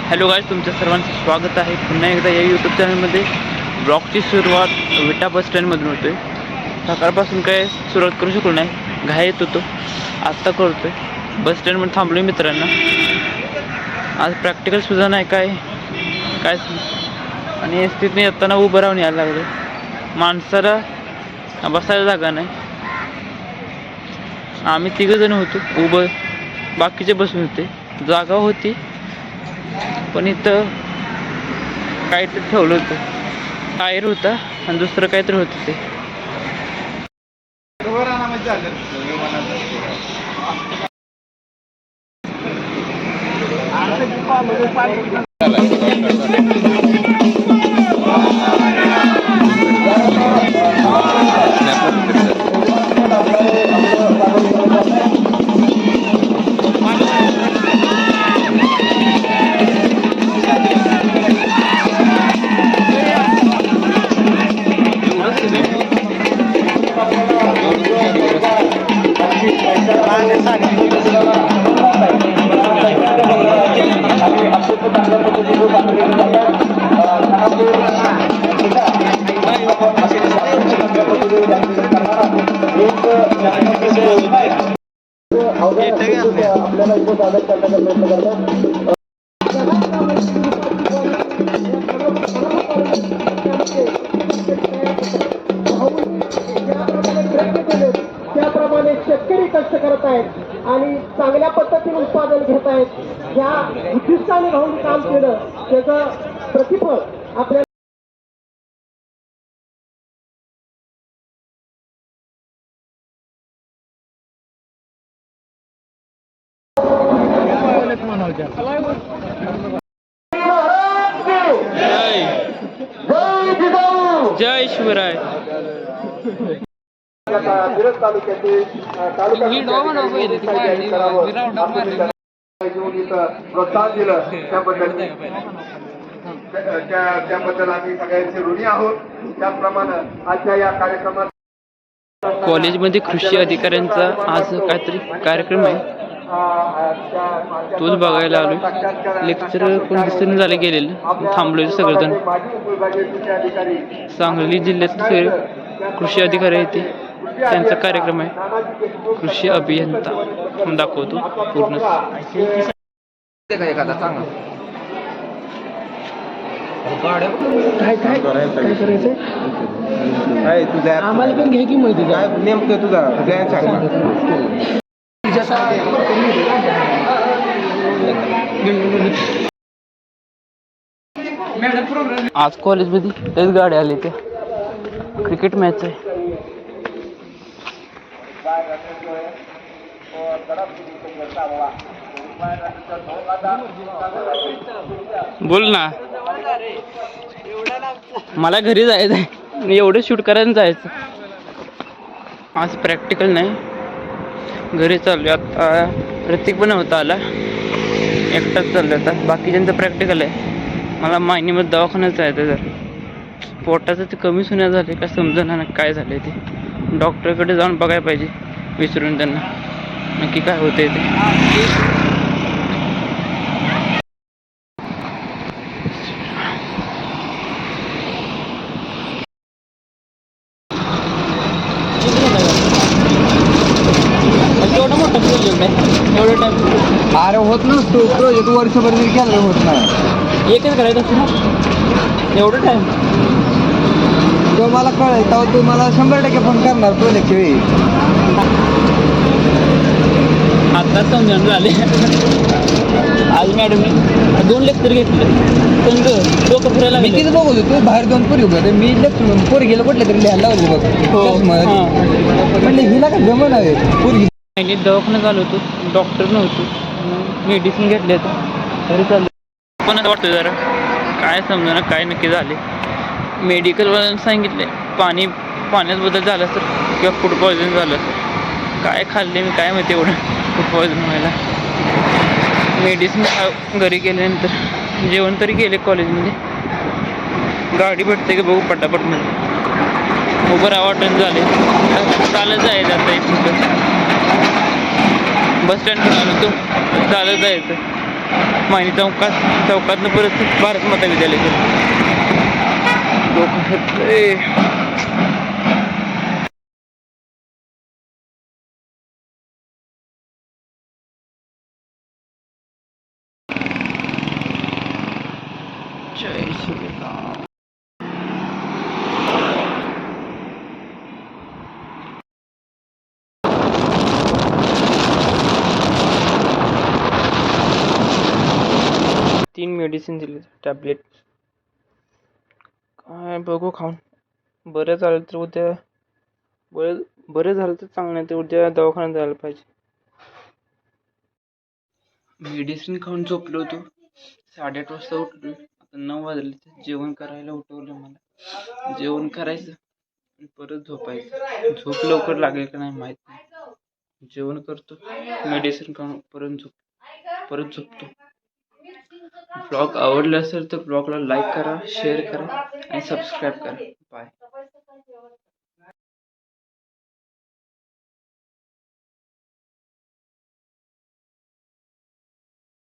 Hello guys, तुमच्या सर्वांचं स्वागत आहे पुन्हा एकदा या यूट्यूब चॅनलमध्ये. ब्लॉगची सुरुवात विटा बस स्टँडमधून होतोय. सकाळपासून काय सुरुवात करू शकलो नाही, घाई येत होतो. आत्ता करतोय. बस स्टँडमध्ये थांबलो मित्रांना. आज प्रॅक्टिकलसुद्धा नाही काय आणि एसटीतून येताना उभं राहून यायला लागलं. माणसाला बसायला जागा नाही. आम्ही तिघंजण होतो उभं, बाकीचे बसून होते. जागा होती पण इथं काहीतरी ठेवलं होतं, टायर होता आणि दुसरं काहीतरी होतं ते. त्याप्रमाणे शेतकरी कष्ट करत आहेत आणि चांगल्या पद्धतीने उत्पादन घेत आहेत. ज्या उद्दिष्टाने राहून काम केलं त्याचं प्रतिफळ आपल्याला जय शिवराय. प्रोत्साहन दिलं त्याबद्दल आम्ही सगळ्यांचे ऋणी आहोत. त्याचप्रमाणे आजच्या या कार्यक्रमात कॉलेजमध्ये कृषी अधिकाऱ्यांचा आज काहीतरी कार्यक्रम आहे, तोच बघायला आलो. लेक्चर कोण दिसून झाले गेलेलं, थांबलोय सगळेजण. सांगली जिल्ह्यातले कृषी अधिकारी आहेत ते, त्यांचा कार्यक्रम आहे. कृषी अभियंता दाखवतो पूर्ण. एखादा सांगा काय करायचं काय तुझ्या आम्हाला पण घे की माहिती काय नेमकं तुझा प्लॅन सांग. आज कॉलेजमध्ये तेच गाड्या आले, त्या क्रिकेट मॅच आहे. बोल ना, मला घरी जायचं आहे. एवढं शूट करायला जायचं. आज प्रॅक्टिकल नाही, घरी चाललो आता. प्रत्येक पण होता आला, एकटाच चाललो आता. बाकीच्यांचं प्रॅक्टिकल आहे. मला मायनीमध्ये दवाखान्यात जायचं. जर पोटाचं ते कमी सुन्या झाले का समजना काय झालं ते. डॉक्टरकडे जाऊन बघायला पाहिजे, विचारून त्यांना नक्की काय होतंय ते. एवढं टाइम अरे होत नसतो प्रोजेक्ट, वर्षभर जरी केलं होत नाही. एकच करायचं असतं ना, एवढं टाइम. तो मला कळेल तेव्हा तू मला 100% फोन करणार प्रोजेक्ट वेळी. आता समजून झाले. आज मॅडमने 2 लेक्चर घेतले, पण डोकं फिरायला मी तिथं बघत होतो बाहेर 2 पोरी उभे. मी लेक्चर पोरी गेलं कुठल्या तरी लिहायला लावलं बघ. म्हणलं हिला का जमन आहे पोरी. दवाखान्यात आलो होतो, डॉक्टर नव्हतो, मेडिसिन घेतले तरी चाललं. पण वाटतं जरा काय समजा काय नक्की झाले. मेडिकलवाल्यांनी सांगितले पाण्यात बदल झाला सर, किंवा फूड पॉयझन झालं सर. काय खाल्ले मी काय माहिती एवढं फूड पॉयझन व्हायला. मेडिसिन घरी गेल्यानंतर जेवण तरी केले. कॉलेजमध्ये गाडी भेटते की बघू पटापट मध्ये. उभं राहा वाटण झाले, चालत जायचं आता इथून. बस स्टँड आलो तो चालत जायचं. मायनी चौकातनं परत भारत माता विद्यालय लोक जय श्रीराम. तीन मेडिसिन दिले टॅबलेट. काय बघू खाऊन. बरं झालं तर उद्या बरं झालं तर चांगलं नाही तर उद्या दवाखान्यात जायला पाहिजे. मेडिसिन खाऊन झोपलो होतो. 8:30 वाजता उठलो. आता 9 वाजले. जेवण करायला उठवलं मला. जेवण करायचं आणि परत झोपायचं. झोप लवकर लागेल का नाही माहीत नाही. जेवण करतो, मेडिसिन खाऊन परत झोपतो. ब्लॉग आवडला असेल तर ब्लॉगला लाईक करा, शेअर करा आणि सबस्क्राईब करा. बाय.